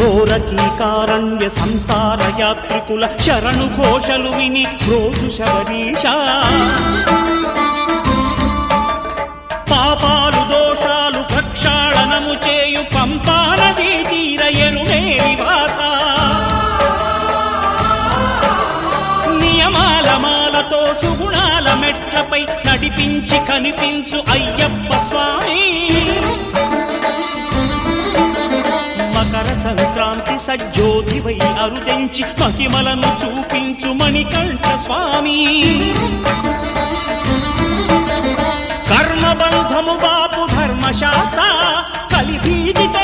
ఘోరకీకారణ్య సంసార యాత్రికుల శరణు ఘోషలు విని రోజు శబరీష పాపాలు దోషాలు ప్రక్షాళనము చేయు పంపానదీ తీర ఎరుమే నివాస నియమాల మాలతో సుగుణాల మెట్లపై నడిపించి కనిపించు అయ్యప్ప స్వామి మకర సంక్రాంతి సజ్జోతివై అరుదెంచి మహిమలను చూపించు మణికంఠ స్వామి కర్మబంధము బాపు ధర్మశాస్త్ర కలిభీతితో